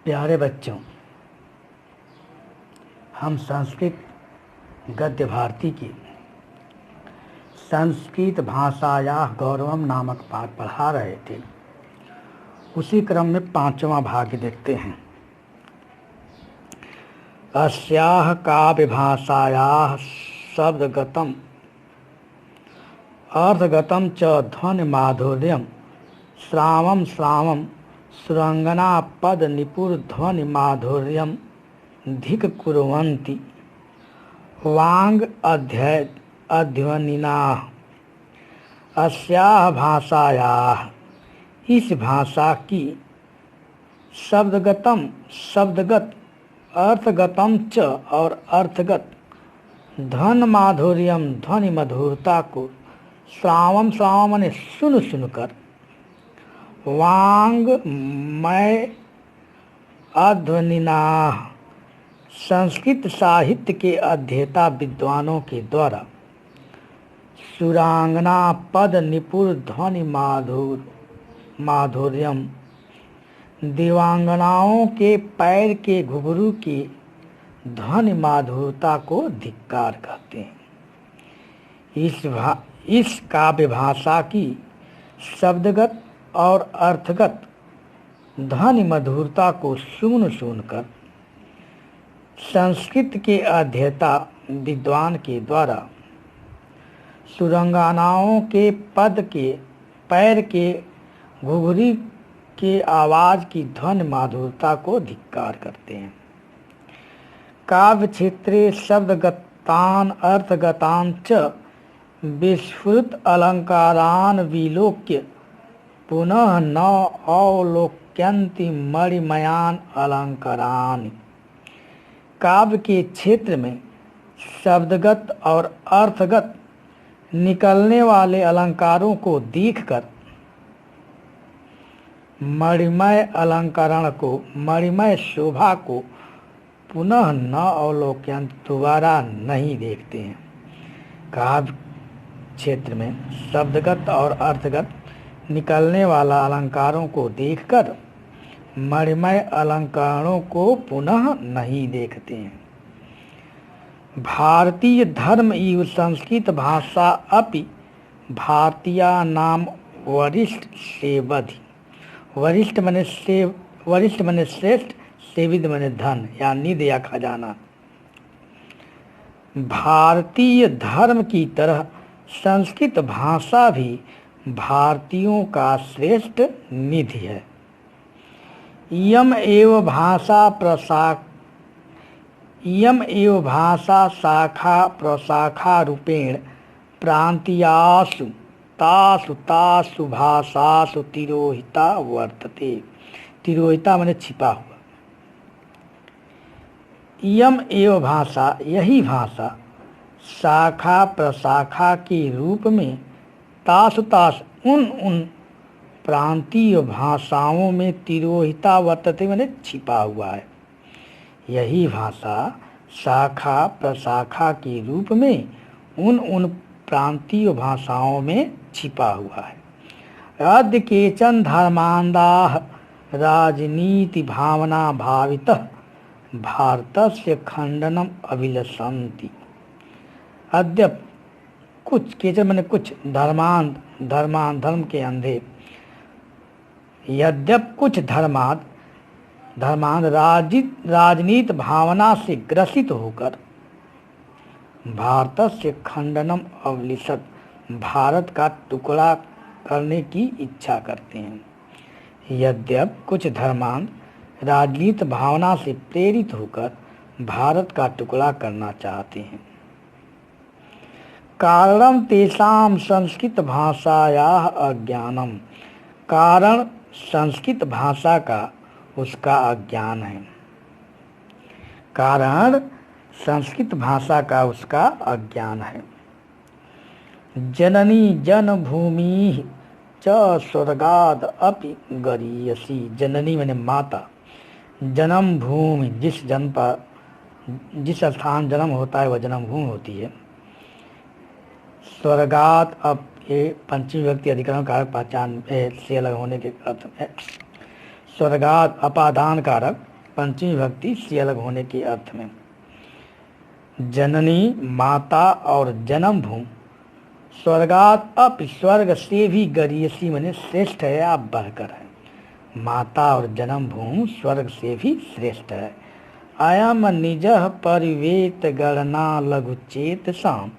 प्यारे बच्चों, हम संस्कृत गद्य भारती की संस्कृत भाषायाः गौरवम नामक पाठ पढ़ा रहे थे। उसी क्रम में 5वां भाग देखते हैं। अस्याः काव्य भाषायाः शब्दगतम अर्थगतम च ध्वनि माधुर्यम श्रावम श्रावम सुरंगना पद निपुर ध्वनि माधुर्यम धिक कुर्वन्ति वांग अध्यवनिनाः। अस्याः भाषायाः, इस भाषा की शब्दगत अर्थगतम च और अर्थगत धन माधुर्यम ध्वनि मधुरता को श्रावम श्रावम माने सुन सुनकर वांगमय अध्वनिनाः संस्कृत साहित्य के अध्येता विद्वानों के द्वारा सुरांगना पद निपुर ध्वनि माधुर्यम दिवांगनाओं के पैर के घुंघरू की ध्वनि माधुरता को धिक्कार कहते हैं। इस काव्य भाषा की शब्दगत और अर्थगत ध्वनि मधुरता को सुन सुनकर संस्कृत के अध्येता विद्वान के द्वारा सुरंगनाओं के पद के पैर के घुंघरू के आवाज की ध्वनि माधुरता को धिक्कार करते हैं। काव्य क्षेत्रे शब्दगतान अर्थगतान च विस्फुरित अलंकारान विलोक्य पुनः न अवलोक्यन्ति मणिमयान अलंकारान। काव्य के क्षेत्र में शब्दगत और अर्थगत निकलने वाले अलंकारों को देखकर मणिमय अलंकरण को, मणिमय शोभा को पुनः न अवलोकन, दोबारा नहीं देखते हैं। काव्य क्षेत्र में शब्दगत और अर्थगत निकलने वाला अलंकारों को देखकर मणिमय अलंकारों को पुनः नहीं देखते हैं। भारतीय धर्म इव संस्कृत भाषा अपि भारतीया नाम वरिष्ठ सेवधि। वरिष्ठ मने श्रेष्ठ, सेविद मने धन या निधि या खजाना। भारतीय धर्म की तरह संस्कृत भाषा भी भारतीयों का श्रेष्ठ निधि है। इयम एव भाषा शाखा प्रशाखा रूपेण प्रांतीयासु तासु भाषासु तिरोहिता वर्तते। तिरोहिता माने छिपा हुआ। इयम एव भाषा, यही भाषा शाखा प्रशाखा के रूप में तासु उन प्रांतीय भाषाओं में तिरोहिता वर्तते माने छिपा हुआ है। यही भाषा शाखा प्रशाखा के रूप में उन प्रांतीय भाषाओं में छिपा हुआ है। अद्य केचन धर्मान्धाः राजनीति भावना भावितः भारतस्य खंडनम अभिलषन्ति। अद्य कुछ, केचन माने कुछ, धर्म के अंधे, यद्यप कुछ धर्मांध राजनीति भावना से ग्रसित होकर भारत से खंडनम अवलिषत, भारत का टुकड़ा करने की इच्छा करते हैं। यद्यप कुछ धर्मांध राजनीति भावना से प्रेरित होकर भारत का टुकड़ा करना चाहते हैं। कारणम तेषां संस्कृत भाषायाः अज्ञानम। कारण संस्कृत भाषा का उसका अज्ञान है। कारण संस्कृत भाषा का उसका अज्ञान है। जननी जन्मभूमि च स्वर्गाद अपि गरीयसी। जननी माने माता, जन्म भूमि, जिस स्थान जन्म होता है वह जन्मभूमि होती है। स्वर्गात, अब ये पंचमी विभक्ति अधिकरण कारक पहचान से अलग होने के अर्थ में स्वर्गात अपादान कारक पंचमी विभक्ति से अलग होने के अर्थ में। जननी माता और जन्म भूमि स्वर्गात अप स्वर्ग से भी गरीयसी माने श्रेष्ठ है या बढ़कर है। माता और जन्म भूमि स्वर्ग से भी श्रेष्ठ है। अयम निज परिवेत गणना लघुचेत साम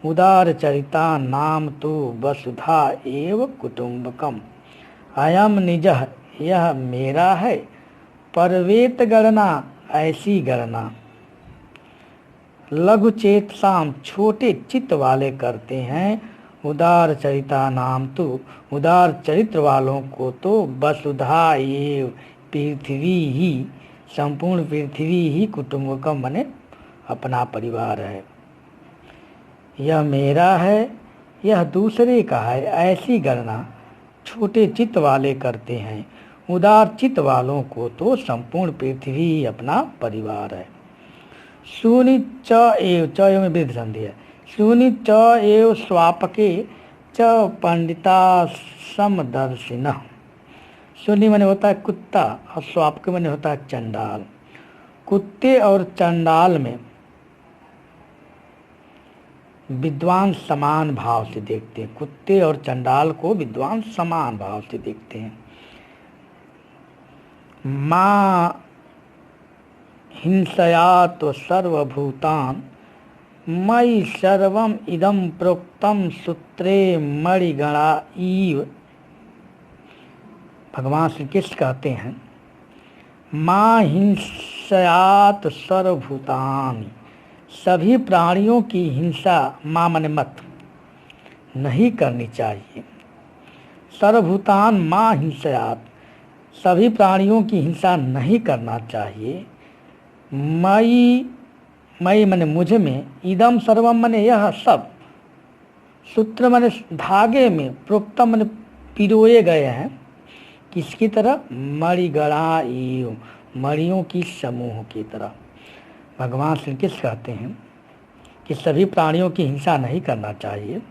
उदार चरिता नाम तो वसुधा एव कुटुंबकम। अयम निज यह मेरा है, परवेत गणना ऐसी गणना, लघु चेत साम छोटे चित्त वाले करते हैं, उदार चरिता नाम तो उदार चरित्र वालों को तो वसुधा एव पृथ्वी ही, संपूर्ण पृथ्वी ही कुटुंबकम माने अपना परिवार है। यह मेरा है, यह दूसरे का है, ऐसी गणना छोटे चित्त वाले करते हैं, उदार चित्त वालों को तो संपूर्ण पृथ्वी ही अपना परिवार है। शूनि च एव, च एव में वृद्ध संधि है। शूनि च एव स्वापके च पंडिता समदर्शिन। शून्य माने होता है कुत्ता और स्वापके माने होता है चंडाल। कुत्ते और चंडाल में विद्वान समान भाव से देखते हैं। कुत्ते और चंडाल को विद्वान समान भाव से देखते हैं। माँ हिंसया तो सर्वभूतान मयि सर्वम इदम प्रोक्तम सूत्रे मणिगणा ईव। भगवान श्री कृष्ण कहते हैं माँ हिंसयात सर्वभूतान, सभी प्राणियों की हिंसा, माँ माने मत, नहीं करनी चाहिए। सर्वभूतान माँ हिंसयात, सभी प्राणियों की हिंसा नहीं करना चाहिए। मयि, मयि माने मुझ में, इदम सर्वम माने यह सब, सूत्र माने धागे में, प्रोक्तम माने पिरोए गए हैं, किसकी तरह, मणिगणा एव, मणियों की समूह की तरह। भगवान श्री कृष्ण कहते हैं कि सभी प्राणियों की हिंसा नहीं करना चाहिए।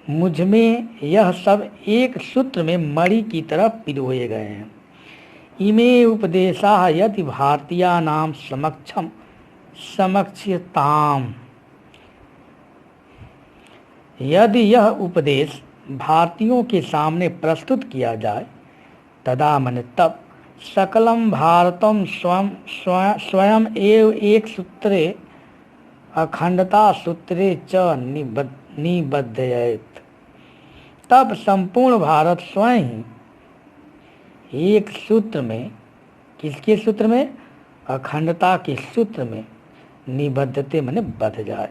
मुझ में यह सब एक सूत्र में मणि की तरह पिरोए गए हैं। इमे उपदेशा यदि भारतीया नाम समक्षम समक्षताम, यदि यह उपदेश भारतीयों के सामने प्रस्तुत किया जाए, तदा मन तब सकलम भारतम स्वयं एव एक सूत्रे अखंडता सूत्रे च निबद्धयेत। तब संपूर्ण भारत स्वयं ही एक सूत्र में, किसके सूत्र में, अखंडता के सूत्र में, निबद्धते माने बध जाए।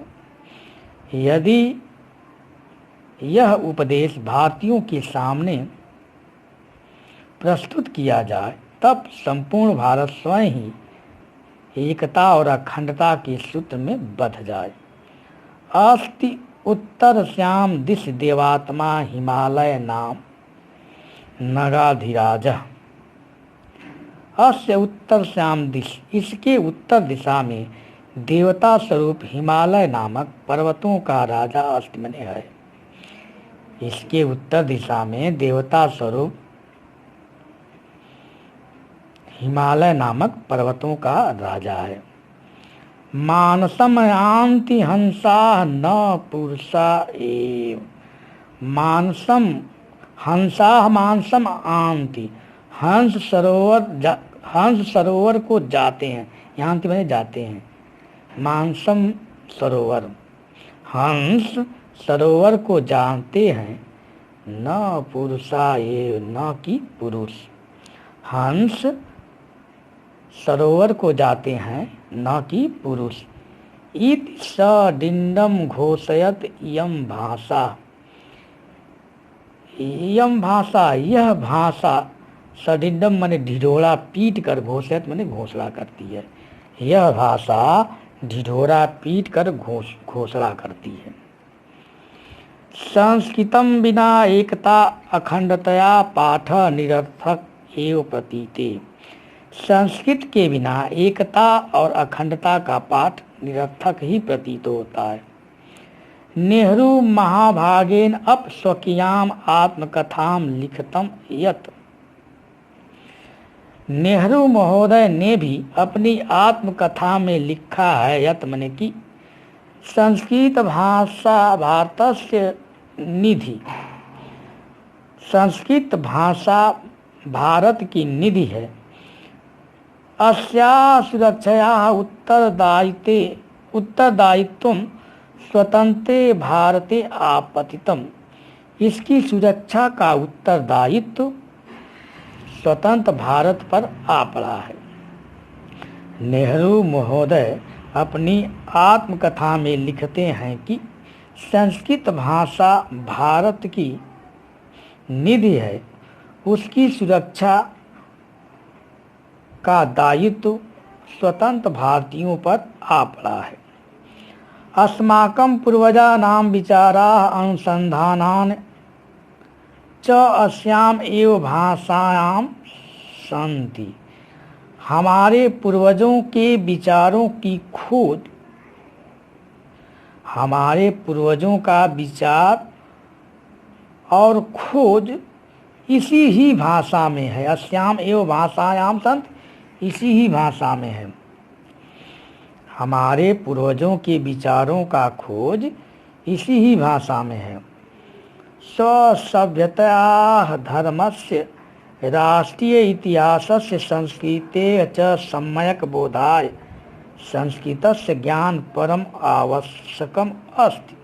यदि यह उपदेश भारतीयों के सामने प्रस्तुत किया जाए, तब संपूर्ण भारत स्वयं ही एकता और अखंडता के सूत्र में बध जाए। अस्ति उत्तर श्याम दिश देवात्मा हिमालय नाम नगाधिराज। अस्य उत्तर श्याम दिश, इसके उत्तर दिशा में देवता स्वरूप हिमालय नामक पर्वतों का राजा अस्ति माने है। इसके उत्तर दिशा में देवता स्वरूप हिमालय नामक पर्वतों का राजा है। मानसम आंति हंसा न पुरुषा एव। मानसम हंसा, मानसम आंति, हंस सरोवर को जाते हैं, यहाँ माने जाते हैं। मानसम सरोवर, हंस सरोवर को जानते हैं। न पुरुषा एव, न कि पुरुष, हंस सरोवर को जाते हैं, न कि पुरुष। इत स डिंडम घोषयत यम भाषा, यम भाषा, यह भाषा, सडिंडम माने ढिढोरा पीट कर, घोषयत माने घोषणा करती है। यह भाषा ढिढोरा पीट कर घोषणा करती है। संस्कृतम बिना एकता अखंडतया पाठ निरर्थक एव प्रतीते। संस्कृत के बिना एकता और अखंडता का पाठ निरर्थक ही प्रतीत होता है। नेहरू महाभागेन अप स्वकीयाम आत्मकथाम लिखतम यत। नेहरू महोदय ने भी अपनी आत्मकथा में लिखा है यत् मने कि संस्कृत भाषा भारतस्य निधि, संस्कृत भाषा भारत की निधि है। अस्या सुरक्षया उत्तरदायित्वं स्वतंत्रे भारते आपतितम, इसकी सुरक्षा का उत्तरदायित्व स्वतंत्र भारत पर आ पड़ा है। नेहरू महोदय अपनी आत्मकथा में लिखते हैं कि संस्कृत भाषा भारत की निधि है, उसकी सुरक्षा का दायित्व स्वतंत्र भारतीयों पर आ पड़ा है। अस्माकं पूर्वजानां विचाराः अनुसंधानान् च अस्याम एव भाषायां सन्ति, हमारे पूर्वजों के विचारों की खोज, हमारे पूर्वजों का विचार और खोज इसी ही भाषा में है। अस्याम एव भाषायाम सन्ति, इसी ही भाषा में है। हमारे पूर्वजों के विचारों का खोज इसी ही भाषा में है। सभ्यता धर्मस्य राष्ट्रीय इतिहासस्य संस्कृते च सम्यक् बोधाय संस्कृतस्य ज्ञान परम आवश्यकम अस्ति।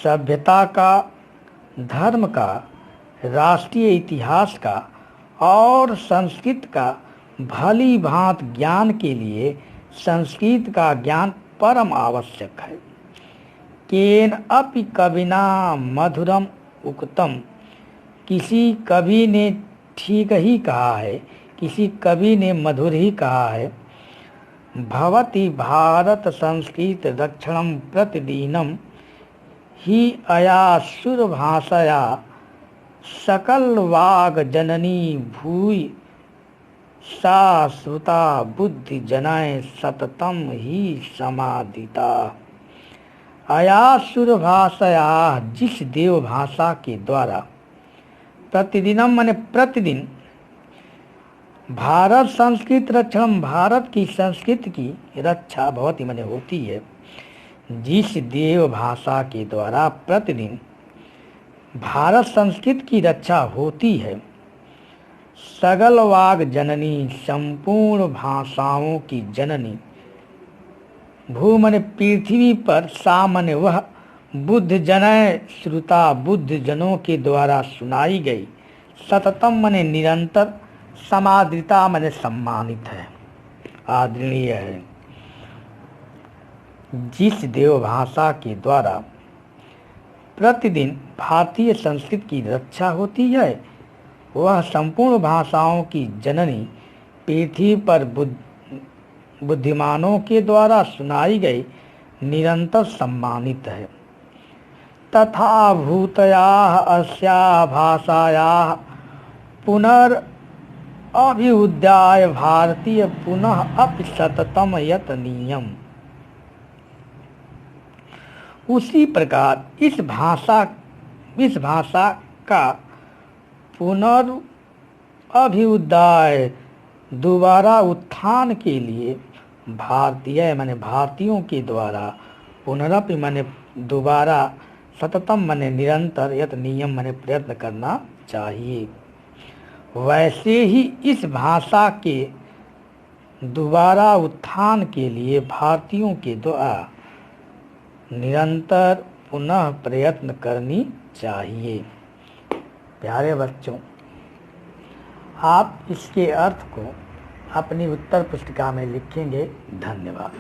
सभ्यता का, धर्म का, राष्ट्रीय इतिहास का और संस्कृत का भली भांति ज्ञान के लिए संस्कृत का ज्ञान परम आवश्यक है। केन अपि कविना मधुरम उक्तम, किसी कवि ने ठीक ही कहा है, किसी कवि ने मधुर ही कहा है। भवति भारत संस्कृत रक्षणं प्रतिदिनं ही अयासुर भाषया सकल वाग जननी भूय सा श्रुता बुद्धि जनाय सततम ही समाधिता। अयासुर भाषया, जिस देव भाषा के द्वारा, प्रतिदिनम माने प्रतिदिन, भारत संस्कृत रक्षणम, भारत की संस्कृति की रक्षा भवति माने होती है, जिस देव भाषा के द्वारा प्रतिदिन भारत संस्कृत की रक्षा होती है, सगल वाग जननी, संपूर्ण भाषाओं की जननी, भू मने पृथ्वी पर, सा मने वह, बुद्ध जनय श्रुता, बुद्ध जनों के द्वारा सुनाई गई, सततम मने निरंतर, समादृता मने सम्मानित है, आदरणीय है। जिस देव भाषा के द्वारा प्रतिदिन भारतीय संस्कृति की रक्षा होती है, वह संपूर्ण भाषाओं की जननी, पृथ्वी पर बुद्धिमानों के द्वारा सुनाई गई, निरंतर सम्मानित है। तथा भूतयाः अस्याः भाषायाः पुनरभिवृद्ध्याय भारतीय पुनः अपि सततम यतनीयम्। उसी प्रकार इस भाषा का पुनर्अभ्युदय, दोबारा उत्थान के लिए भारतीय माने भारतीयों के द्वारा, पुनरपि माने दोबारा, सततम माने निरंतर, यत नियम माने प्रयत्न करना चाहिए। वैसे ही इस भाषा के दोबारा उत्थान के लिए भारतीयों के द्वारा निरंतर पुनः प्रयत्न करनी चाहिए। प्यारे बच्चों, आप इसके अर्थ को अपनी उत्तर पुस्तिका में लिखेंगे। धन्यवाद।